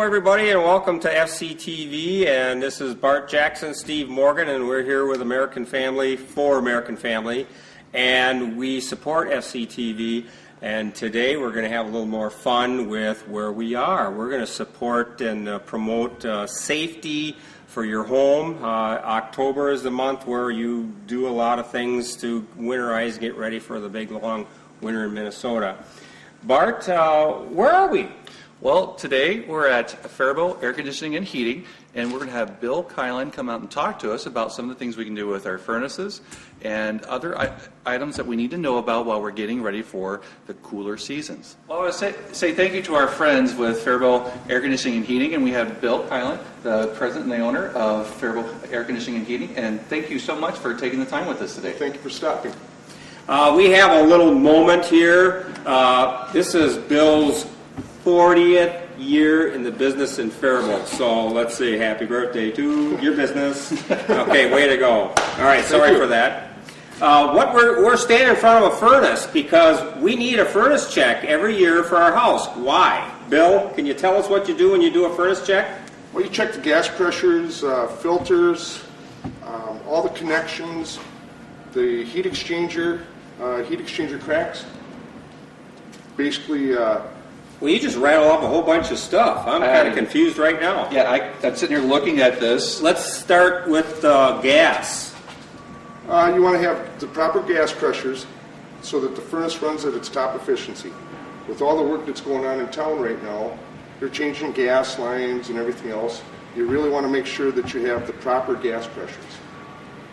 everybody, and welcome to FCTV. And this is Bart Jackson, Steve Morgan, and we're here with American Family for American Family, and we support FCTV. And today we're going to have a little more fun with where we are. We're going to support and promote safety for your home. October is the month where you do a lot of things to winterize, get ready for the big long winter in Minnesota. Bart, where are we? Well, today we're at Faribault Air Conditioning and Heating, and we're going to have Bill Keilen come out and talk to us about some of the things we can do with our furnaces and other items that we need to know about while we're getting ready for the cooler seasons. Well, I want to say thank you to our friends with Faribault Air Conditioning and Heating, and we have Bill Keilen, the president and the owner of Faribault Air Conditioning and Heating, and thank you so much for taking the time with us today. Thank you for stopping. We have a little moment here. This is Bill's 40th year in the business in Faribault. So let's say happy birthday to your business. Okay, way to go. All right, sorry for that. We're standing in front of a furnace because we need a furnace check every year for our house. Why? Bill, can you tell us what you do when you do a furnace check? Well, you check the gas pressures, filters, all the connections, the heat exchanger cracks. Basically, well, you just rattle off a whole bunch of stuff. I'm kind of confused right now. Yeah, I'm sitting here looking at this. Let's start with gas. You want to have the proper gas pressures so that the furnace runs at its top efficiency. With all the work that's going on in town right now, they're changing gas lines and everything else. You really want to make sure that you have the proper gas pressures.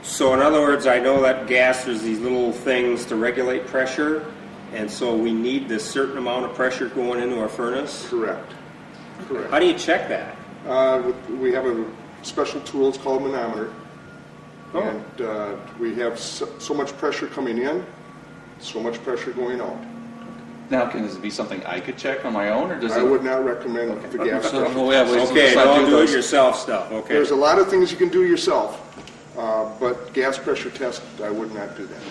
So in other words, I know that gas, there's these little things to regulate pressure. And so we need this certain amount of pressure going into our furnace? Correct. How do you check that? We have a special tool, it's called a manometer. Oh. And we have so much pressure coming in, so much pressure going out. Now, can this be something I could check on my own, or does I would not recommend the gas stuff. Don't do it yourself stuff. Okay. There's a lot of things you can do yourself, but gas pressure test, I would not do that.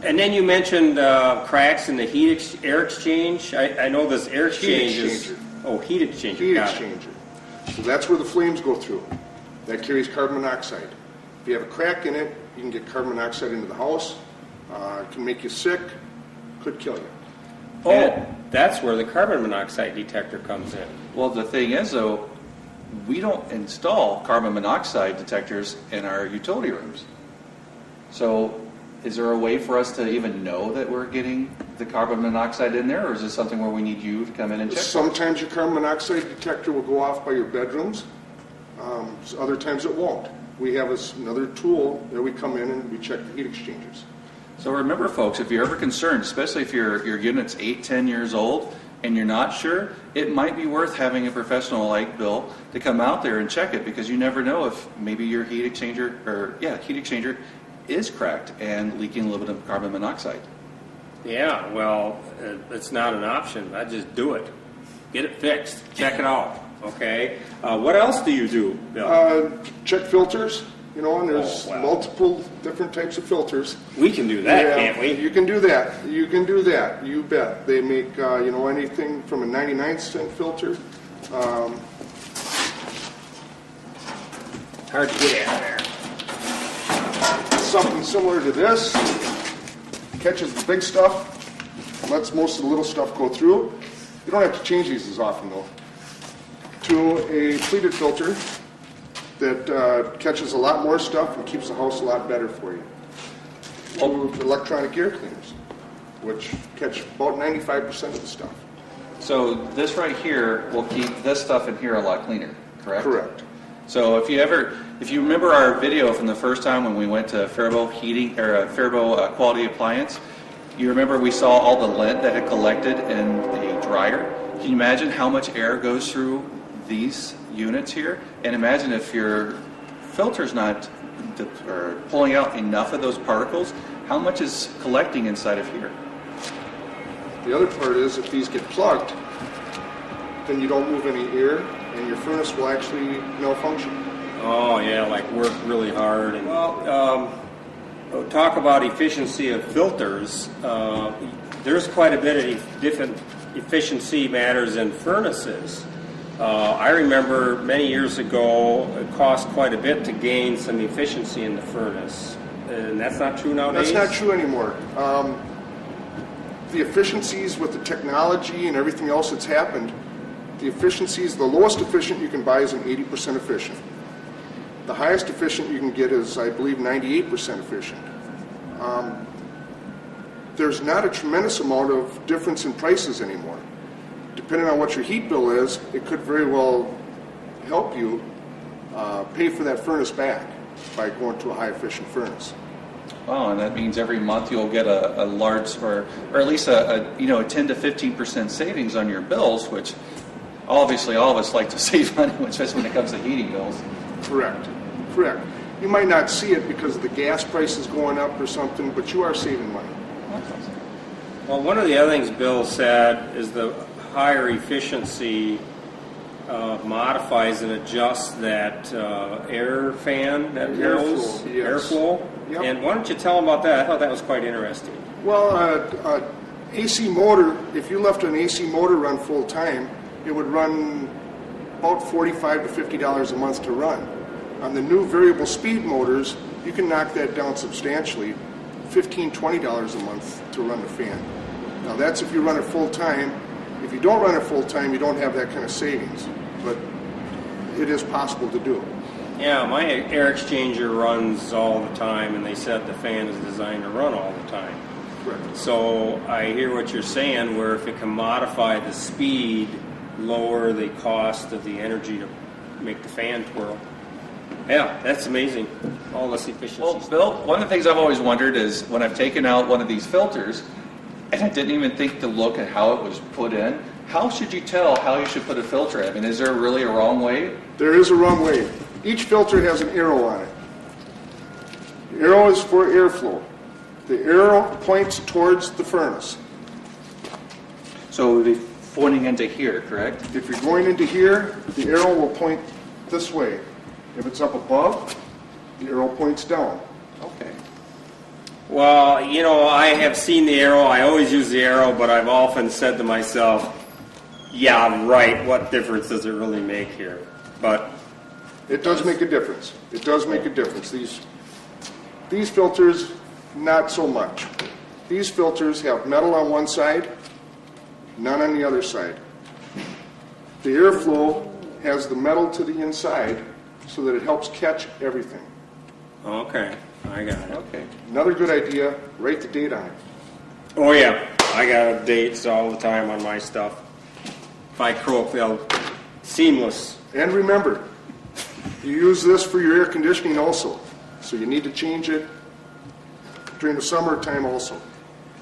And then you mentioned cracks in the air exchange. I know this air exchange is... Oh, heat exchanger. Heat exchanger. So that's where the flames go through. That carries carbon monoxide. If you have a crack in it, you can get carbon monoxide into the house. It can make you sick. Could kill you. Oh, that's where the carbon monoxide detector comes in. Well, the thing is, though, we don't install carbon monoxide detectors in our utility rooms. So is there a way for us to even know that we're getting the carbon monoxide in there, or is this something where we need you to come in and check? Sometimes your carbon monoxide detector will go off by your bedrooms. Other times it won't. We have another tool that we come in and we check the heat exchangers. So remember, folks, if you're ever concerned, especially if your unit's 8-10 years old and you're not sure, it might be worth having a professional like Bill to come out there and check it, because you never know if maybe your heat exchanger is cracked and leaking a little bit of carbon monoxide. Yeah, well, it's not an option. I just do it. Get it fixed. Check it out. Okay. What else do you do, Bill? Check filters, and there's multiple different types of filters. We can do that, can't we? You can do that. You bet. They make, anything from a 99-cent filter. Hard to get at there. Something similar to this. Catches the big stuff, lets most of the little stuff go through. You don't have to change these as often, though. To a pleated filter that catches a lot more stuff and keeps the house a lot better for you. To electronic air cleaners, which catch about 95% of the stuff. So this right here will keep this stuff in here a lot cleaner, correct? Correct. So if you remember our video from the first time when we went to Faribault Heating or Faribault Quality Appliance, you remember we saw all the lint that had collected in the dryer. Can you imagine how much air goes through these units here? And imagine if your filter's not pulling out enough of those particles, how much is collecting inside of here? The other part is if these get plugged, then you don't move any air and your furnace will actually malfunction. Oh yeah, like work really hard. And, talk about efficiency of filters. There's quite a bit of different efficiency matters in furnaces. I remember many years ago, it cost quite a bit to gain some efficiency in the furnace. And that's not true nowadays? That's not true anymore. The efficiencies with the technology and everything else that's happened, the efficiencies, the lowest efficient you can buy is an 80% efficient. The highest efficient you can get is, I believe, 98% efficient. There's not a tremendous amount of difference in prices anymore. Depending on what your heat bill is, it could very well help you pay for that furnace back by going to a high efficient furnace. Oh, and that means every month you'll get a large, or at least a 10 to 15% savings on your bills, which obviously all of us like to save money, especially when it comes to heating bills. Correct. You might not see it because the gas price is going up or something, but you are saving money. Well, one of the other things Bill said is the higher efficiency modifies and adjusts that air fan, that Airflow, yes. airflow. Yep. And why don't you tell them about that? I thought that was quite interesting. Well, AC motor, if you left an AC motor run full time, it would run about $45 to $50 a month to run. On the new variable speed motors, you can knock that down substantially, $15, $20 a month to run the fan. Now that's if you run it full time. If you don't run it full time, you don't have that kind of savings, but it is possible to do. Yeah, my air exchanger runs all the time, and they said the fan is designed to run all the time. Correct. So I hear what you're saying, where if it can modify the speed, lower the cost of the energy to make the fan twirl. Yeah, that's amazing. All this efficiency. Well, Bill, one of the things I've always wondered is when I've taken out one of these filters, and I didn't even think to look at how it was put in, how should you tell how you should put a filter in? I mean, is there really a wrong way? There is a wrong way. Each filter has an arrow on it. The arrow is for airflow. The arrow points towards the furnace. So it would be pointing into here, correct? If you're going into here, the arrow will point this way. If it's up above, the arrow points down. Okay. Well, I have seen the arrow. I always use the arrow, but I've often said to myself, yeah, right, what difference does it really make here? But it does make a difference. It does make a difference. These filters, not so much. These filters have metal on one side, none on the other side. The airflow has the metal to the inside so that it helps catch everything. okay, I got it. Okay. Another good idea, write the date on it. Oh yeah, I got dates all the time on my stuff. If I croak, they'll seamless. And remember, you use this for your air conditioning also. So you need to change it during the summertime also.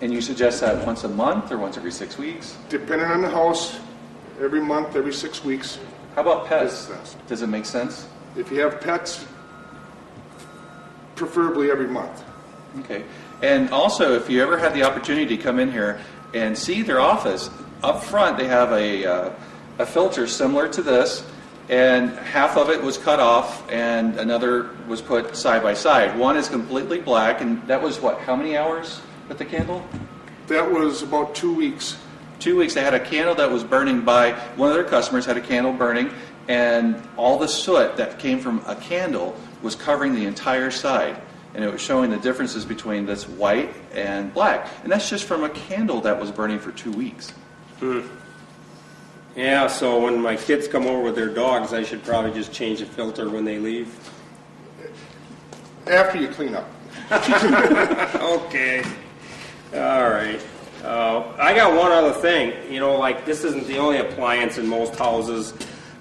And you suggest that once a month or once every 6 weeks? Depending on the house, every month, every 6 weeks. How about pets? That's best. Does it make sense? If you have pets, preferably every month. Okay. And also, if you ever had the opportunity to come in here and see their office, up front they have a filter similar to this, and half of it was cut off and another was put side by side. One is completely black, and that was what, how many hours with the candle? That was about 2 weeks. 2 weeks. They had a candle that was burning by, one of their customers had a candle burning, and all the soot that came from a candle was covering the entire side. And it was showing the differences between this white and black. And that's just from a candle that was burning for 2 weeks. Yeah, so when my kids come over with their dogs, I should probably just change the filter when they leave. After you clean up. Okay. All right. I got one other thing. Like this isn't the only appliance in most houses.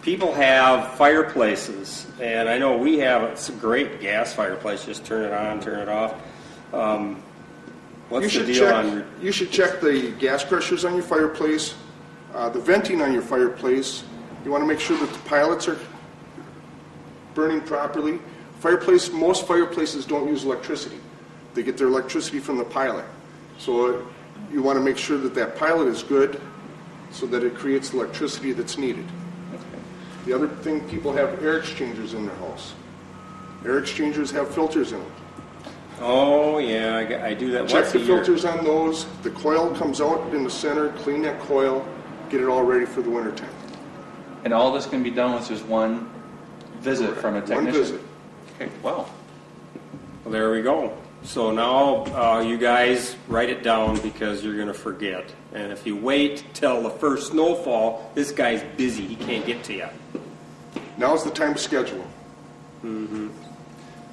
People have fireplaces, and I know we have it's a great gas fireplace. Just turn it on, turn it off. What's the deal on? You should check the gas pressures on your fireplace, the venting on your fireplace. You want to make sure that the pilots are burning properly. Most fireplaces don't use electricity. They get their electricity from the pilot. So you want to make sure that that pilot is good so that it creates the electricity that's needed. The other thing, people have air exchangers in their house. Air exchangers have filters in them. Oh, yeah, I do that Check once a the year. filters on those. The coil comes out in the center, clean that coil, get it all ready for the wintertime. And all this can be done with just one visit from a technician? One visit. Okay, wow. Well, there we go. So now you guys write it down because you're going to forget. And if you wait till the first snowfall, this guy's busy. He can't get to you. Now's the time to schedule.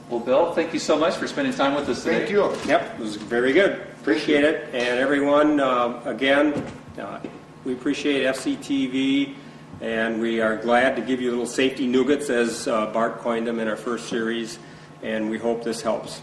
Well, Bill, thank you so much for spending time with us today. Thank you. Yep, it was very good. Appreciate it. And everyone, again, we appreciate FCTV, and we are glad to give you little safety nougats, as Bart coined them in our first series, and we hope this helps.